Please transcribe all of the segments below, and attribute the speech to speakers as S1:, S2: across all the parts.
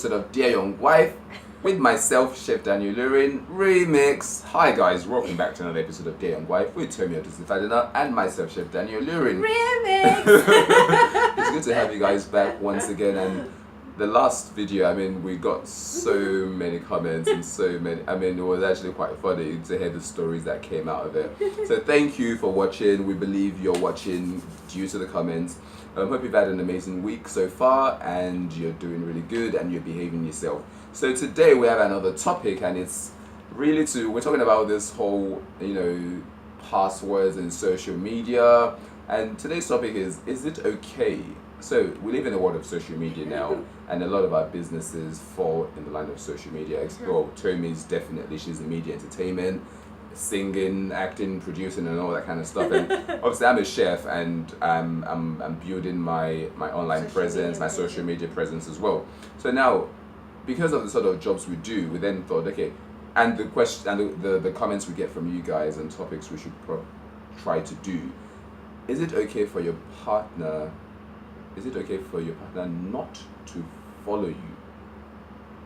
S1: Of Dear Young Wife with myself, Chef Daniel Lurin, remix. Hi guys, welcome back to another episode of Dear Young Wife with Tomio Fadina and myself, Chef Daniel Lurin.
S2: Remix!
S1: It's good to have you guys back once again. And the last video, we got so many comments and so many, it was actually quite funny to hear the stories that came out of it. So thank you for watching. We believe you're watching due to the comments. Hope you've had an amazing week so far and you're doing really good and you're behaving yourself. So today we have another topic, and it's really we're talking about this whole, passwords and social media. And today's topic is it okay? So we live in a world of social media now, and a lot of our businesses fall in the line of social media. Well, Tomi's definitely, she's in media entertainment, singing, acting, producing, and all that kind of stuff. And obviously, I'm a chef, and I'm building my online presence, my social media presence as well. So now, because of the sort of jobs we do, we then thought, okay, and the question and the comments we get from you guys and topics we should try to do. Is it okay for your partner? Is it okay for your partner not to follow you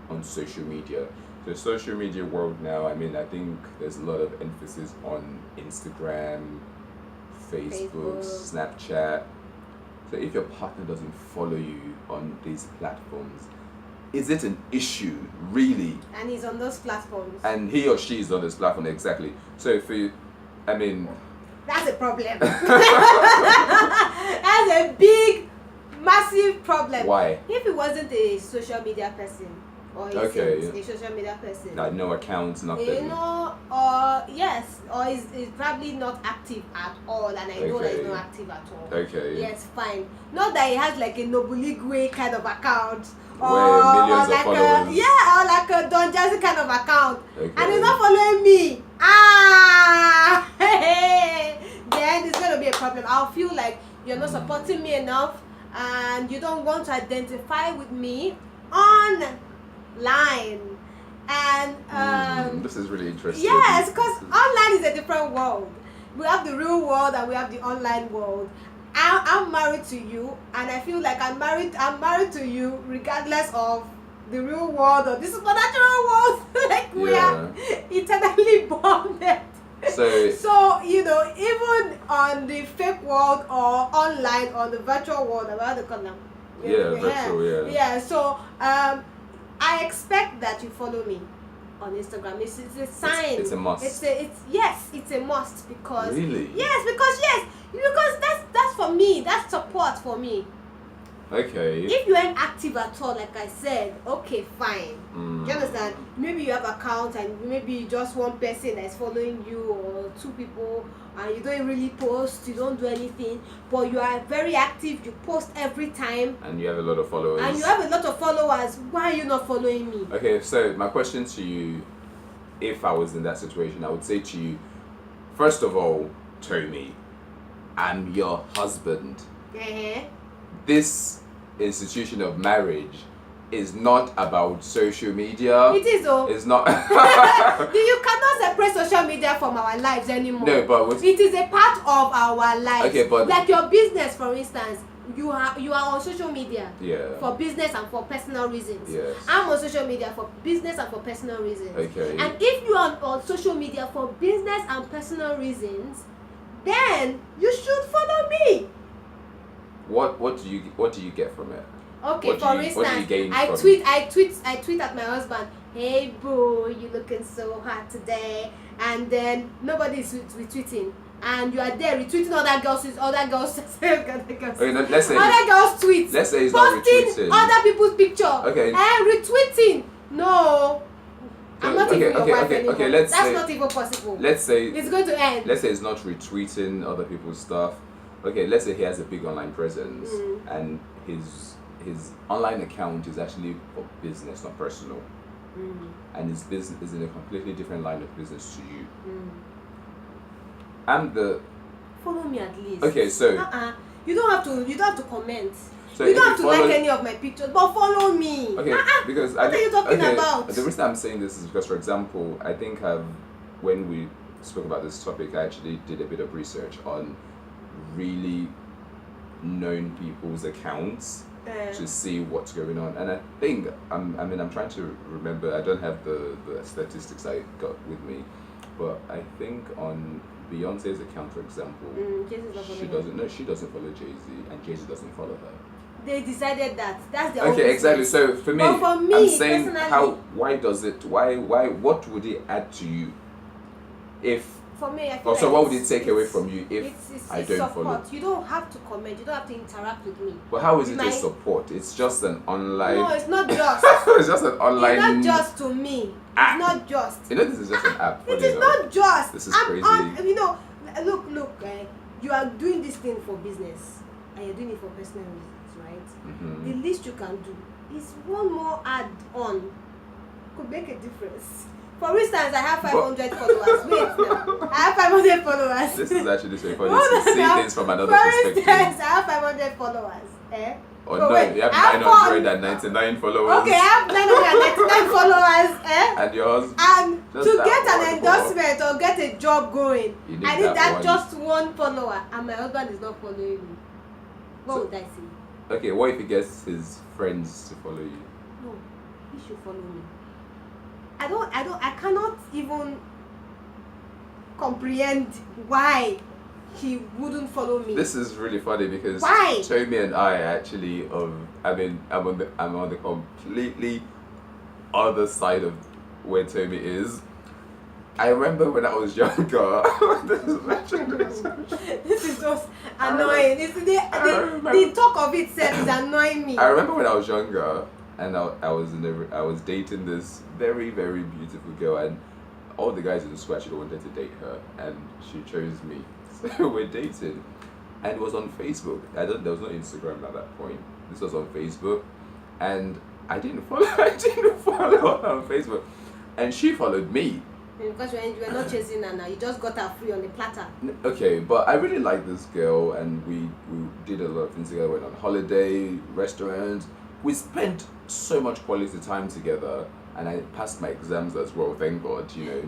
S1: on social media? The social media world now, I think there's a lot of emphasis on Instagram, Facebook, Snapchat. So if your partner doesn't follow you on these platforms, is it an issue, really?
S2: And he's on those platforms.
S1: And he or she is on this platform, exactly. So if you,
S2: that's a problem. That's a big, massive problem.
S1: Why?
S2: If he wasn't a social media person, or a social media person,
S1: like no accounts, nothing.
S2: Or he's probably not active at all, and I know that he's not active at all.
S1: Okay.
S2: Yes, fine. Not that he has like a Nobuligwe kind of account,
S1: where millions of
S2: like
S1: followers.
S2: or like a Don Jazzy kind of account,
S1: okay.
S2: And he's not following me. Then it's gonna be a problem. I'll feel like you're not supporting me enough, and you don't want to identify with me online. And
S1: this is really interesting.
S2: yes, because online is a different world. We have the real world and we have the online world. I'm married to you, and I feel like I'm married to you regardless of the real world or this supernatural world. Like we are eternally bonded. So even on the fake world or online, on the virtual world, about the column.
S1: Virtual.
S2: Yeah. So I expect that you follow me on Instagram. It's a sign.
S1: It's a must.
S2: It's a must, because
S1: really?
S2: Because that's for me. That's support for me.
S1: Okay.
S2: If you ain't active at all, like I said, okay, fine. Do you understand? Maybe you have account and maybe just one person that's following you or two people, and you don't really post, you don't do anything, but you are very active, you post every time.
S1: And you have a lot of followers.
S2: Why are you not following me?
S1: Okay, so my question to you, if I was in that situation, I would say to you, first of all, Tomi, I'm your husband. This institution of marriage is not about social media.
S2: It is, though.
S1: It's not.
S2: You cannot separate social media from our lives anymore.
S1: No, but
S2: it is a part of our lives.
S1: Okay, but
S2: like your business, for instance, you are on social media.
S1: Yeah.
S2: For business and for personal reasons.
S1: Yes.
S2: I'm on social media for business and for personal reasons.
S1: Okay.
S2: And if you are on social media for business and personal reasons, then you should follow me.
S1: What do you get from it?
S2: Okay, for instance, I tweet at my husband, "Hey boo, you looking so hot today," and then nobody is retweeting, and you are there retweeting other girls'
S1: Okay, let's say
S2: other girls' tweets.
S1: Let's say it's not retweeting
S2: other people's picture.
S1: Okay.
S2: And retweeting. No. I'm not even your wife anymore.
S1: Okay,
S2: that's not even possible.
S1: Let's say
S2: it's going to end.
S1: Let's say it's not retweeting other people's stuff. Okay, let's say he has a big online presence, and his online account is actually for business, not personal. And his business is in a completely different line of business to you.
S2: Follow me at least.
S1: Okay, so
S2: you don't have to comment.
S1: So
S2: you don't have to like any of my pictures, but follow me.
S1: Okay, because
S2: what are you talking about?
S1: The reason I'm saying this is because, for example, I think when we spoke about this topic, I actually did a bit of research on really known people's accounts to see what's going on. And I think I'm trying to remember. I don't have the statistics I got with me, but I think on Beyonce's account, for example, she doesn't follow Jay-Z, and Jay-Z doesn't follow her.
S2: They decided that's their
S1: okay, exactly. So for me,
S2: me
S1: I'm saying
S2: personally,
S1: why what would it add to you if
S2: for me, I feel
S1: so
S2: like
S1: what would it take away from you if I don't
S2: support.
S1: follow?
S2: You don't have to comment, you don't have to interact with me.
S1: But how is it a support? It's just an online.
S2: No, it's not just.
S1: It's just an online.
S2: It's not just to me. It's not just.
S1: You know, this is just an app.
S2: It is not just.
S1: This is crazy.
S2: You know, look, you are doing this thing for business and you're doing it for personal reasons, right?
S1: Mm-hmm.
S2: The least you can do is one more add-on could make a difference. For instance, I have 500 followers. Wait now. I have 500 followers.
S1: This is actually so funny to see things from another perspective.
S2: For instance, I have 500 followers.
S1: Or no, you have 999 followers.
S2: Okay, I have 999 followers.
S1: And yours?
S2: And
S1: just
S2: to get an endorsement or get a job going, I need that
S1: one.
S2: just one follower. And my husband is not following me. What would I say?
S1: Okay, what if he gets his friends to follow you?
S2: No, he should follow me. I cannot even comprehend why he wouldn't follow me.
S1: This is really funny because
S2: why?
S1: Tommy and I actually I'm on the completely other side of where Tommy is. I remember when I was younger.
S2: This is just annoying. The talk of itself is annoying me.
S1: I remember when I was younger and I was dating this very, very beautiful girl, and all the guys in the school actually wanted to date her, and she chose me. So we're dating, and it was on Facebook. There was no Instagram at that point. This was on Facebook, and I didn't follow her on Facebook, and she followed me.
S2: Because you were not chasing her now, you just got her free on the platter.
S1: Okay, but I really liked this girl, and we did a lot of things together. Went on holiday, restaurants. We spent so much quality time together, and I passed my exams as well, thank God, you know.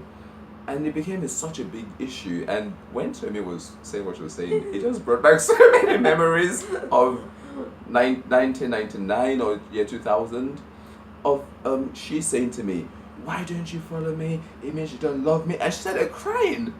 S1: And it became such a big issue. And when Tommy was saying what she was saying, it just brought back so many memories of 1999 or year 2000 of she saying to me, "Why don't you follow me? It means you don't love me." And she started crying.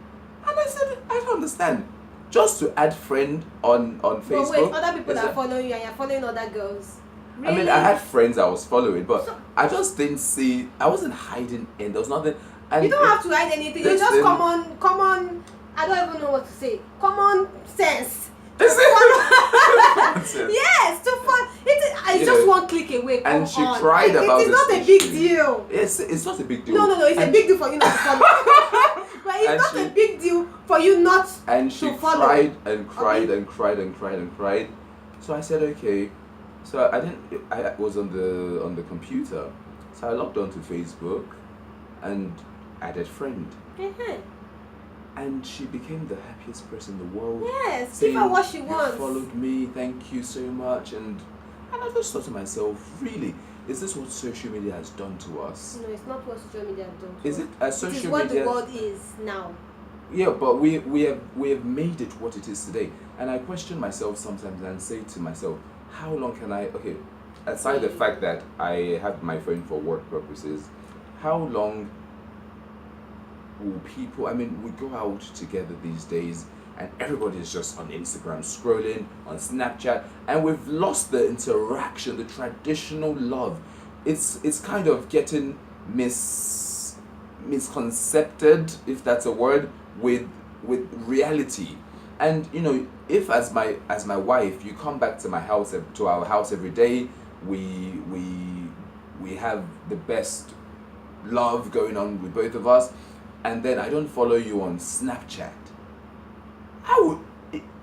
S1: And I said, I don't understand. Just to add friend on Facebook.
S2: But wait, other people are following you and you're following other girls. Really?
S1: I mean, I had friends I was following, but I just didn't see. I wasn't hiding in. There was nothing. And
S2: you don't have to hide anything. You just common. I don't even know what to say. Common sense.
S1: Is it?
S2: Yes, to follow. It's just one click away.
S1: And she cried about it.
S2: It is not a big deal.
S1: It's not a big deal.
S2: No. It's a big deal for you not to follow. But it's not a big deal for you not to follow.
S1: And she cried and cried and cried and cried and cried. So I said, okay. So I was on the computer. So I logged onto Facebook and added friend. And she became the happiest person in the world.
S2: Yes, give her what she wants.
S1: You followed me, thank you so much. And I just thought to myself, really, is this what social media has done to us?
S2: No, it's not what social media has done to us.
S1: Is it social media?
S2: It is what the world is now.
S1: Yeah, but we have made it what it is today. And I question myself sometimes and say to myself, how long can I, okay, aside the fact that I have my phone for work purposes, how long will people, I mean, we go out together these days and everybody's just on Instagram scrolling, on Snapchat, and we've lost the interaction, the traditional love. It's kind of getting misconcepted, if that's a word, with reality. And you know, if as my wife you come back to our house every day, we have the best love going on with both of us, and then I don't follow you on Snapchat,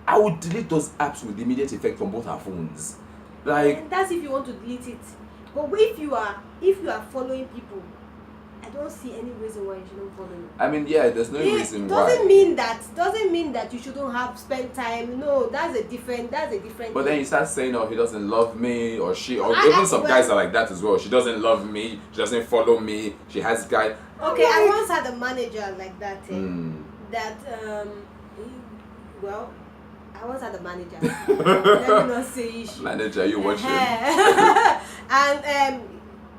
S1: I would delete those apps with immediate effect from both our phones. Like,
S2: that's if you want to delete it. But if you are following people, I don't see any reason why you shouldn't follow me.
S1: I mean, yeah, there's no reason why.
S2: Doesn't mean that you shouldn't spend time. No, that's a different
S1: But
S2: thing.
S1: then you start saying, oh, he doesn't love me, or she, or even some guys are like that as well. She doesn't love me, she doesn't follow me, she has guys.
S2: Okay, I once had a manager like that. That I once had a manager. Let me not say issue.
S1: Manager, you watching?
S2: And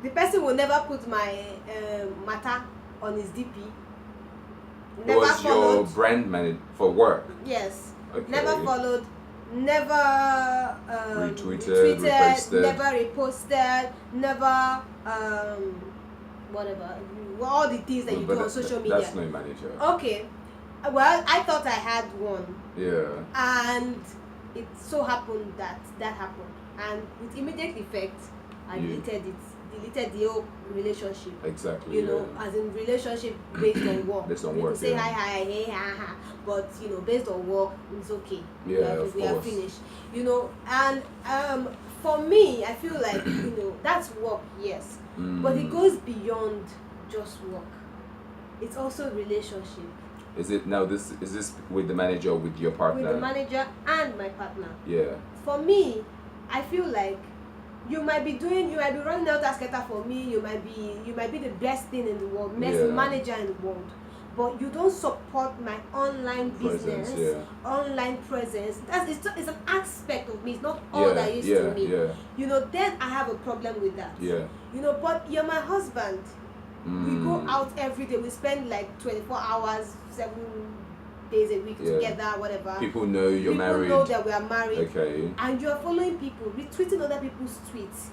S2: the person will never put my matter on his DP.
S1: Never was followed. Your brand manager for work?
S2: Yes.
S1: Okay.
S2: Never followed. Never
S1: retweeted, reposted.
S2: Never reposted. Never whatever. All the things that you do on social media.
S1: That's no manager.
S2: Okay. Well, I thought I had one.
S1: Yeah.
S2: And it so happened that happened, and with immediate effect, I deleted the whole relationship.
S1: Exactly.
S2: You know, as in relationship based on work.
S1: Based on
S2: we
S1: work.
S2: Could say hi, hey, ha. But you know, based on work, it's okay.
S1: Yeah,
S2: we are finished. You know, and for me, I feel like you know that's work, yes, but it goes beyond just work. It's also relationship.
S1: Is it now? Is this with the manager or with your partner?
S2: With the manager and my partner.
S1: Yeah.
S2: For me, I feel like you might be running out as skater for me. You might be the best thing in the world, best manager in the world, but you don't support my online business, online presence. It's an aspect of me. It's not all that is to me.
S1: Yeah.
S2: You know, then I have a problem with that.
S1: Yeah.
S2: You know, but you're my husband. We go out every day. We spend like 24 hours, 7 days a week together, whatever.
S1: People know you're married.
S2: People know that we are married.
S1: Okay.
S2: And you're following people, retweeting other people's tweets.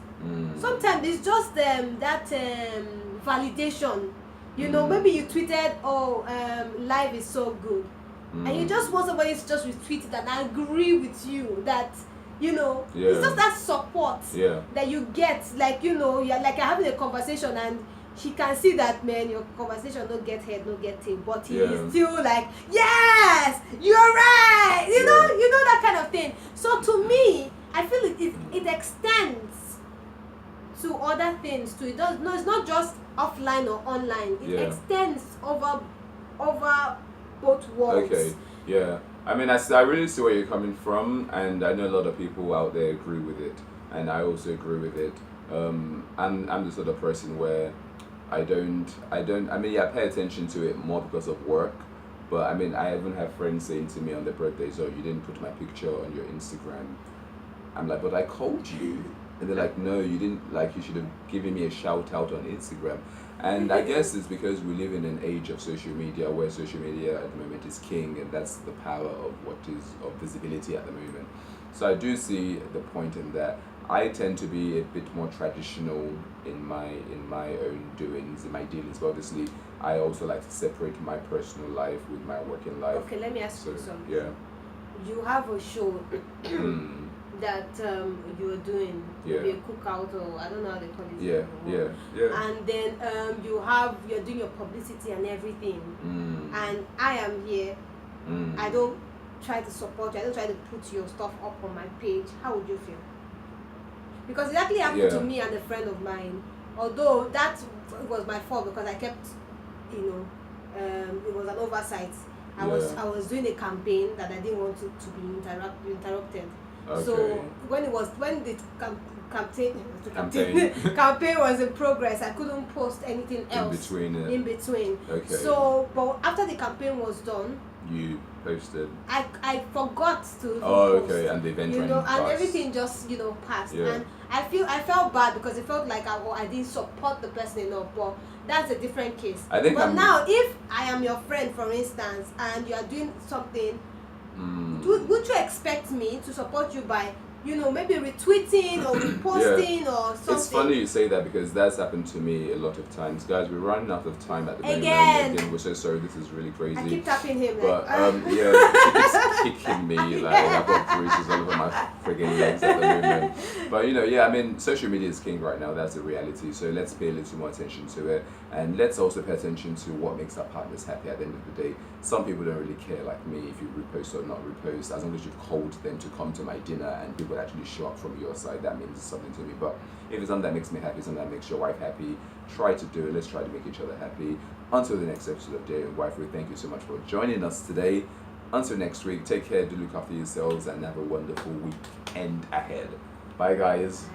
S2: Sometimes it's just that validation. You know, maybe you tweeted, life is so good. And you just want somebody to just retweet it and agree with you that, you know, it's just that support that you get. Like, you know, you're like having a conversation and she can see that, man, your conversation don't get head, don't get tail, but he is still like, yes, you're right, you know that kind of thing. So to me, I feel it extends to other things too. It's not just offline or online. It extends over both worlds.
S1: Okay, yeah. I mean, I really see where you're coming from, and I know a lot of people out there agree with it, and I also agree with it. I'm the sort of person where I pay attention to it more because of work, but I mean, I even have friends saying to me on their birthdays, oh, you didn't put my picture on your Instagram. I'm like, but I called you. And they're like, no, you didn't, like, you should have given me a shout out on Instagram. And I guess it's because we live in an age of social media where social media at the moment is king, and that's the power of what is of visibility at the moment. So I do see the point in that. I tend to be a bit more traditional in my own doings, in my dealings, but obviously I also like to separate my personal life with my working life.
S2: Okay, let me ask you something.
S1: Yeah.
S2: You have a show that you are doing, maybe a cookout, or I don't know how they call it.
S1: Yeah.
S2: And then you're doing your publicity and everything, and I am here. I don't try to support you. I don't try to put your stuff up on my page. How would you feel? Because it actually happened to me and a friend of mine. Although that was my fault because I kept, you know, it was an oversight. I was doing a campaign that I didn't want to be interrupted.
S1: Okay.
S2: So when the campaign was in progress, I couldn't post anything else in between.
S1: Okay.
S2: So, but after the campaign was done,
S1: you posted.
S2: I forgot to.
S1: Oh, okay, and the event
S2: and everything just passed, and I felt bad because it felt like I didn't support the person enough, but that's a different case. Now, if I am your friend, for instance, and you are doing something, would you expect me to support you by maybe retweeting or reposting or something?
S1: It's funny you say that because that's happened to me a lot of times. Guys, we're running out of time at the moment. Again, we're so sorry, this is really crazy.
S2: I keep tapping him.
S1: But he keeps kicking me. Like, I've got bruises all over my friggin' legs at the moment. But I mean, social media is king right now. That's the reality. So let's pay a little more attention to it. And let's also pay attention to what makes our partners happy at the end of the day. Some people don't really care, like me, if you repost or not repost. As long as you've called them to come to my dinner and people actually show up from your side, that means something to me. But if it's something that makes me happy, something that makes your wife happy, try to do it. Let's try to make each other happy. Until the next episode of Dear Young Wife, we thank you so much for joining us today. Until next week, take care, do look after yourselves, and have a wonderful weekend ahead. Bye, guys.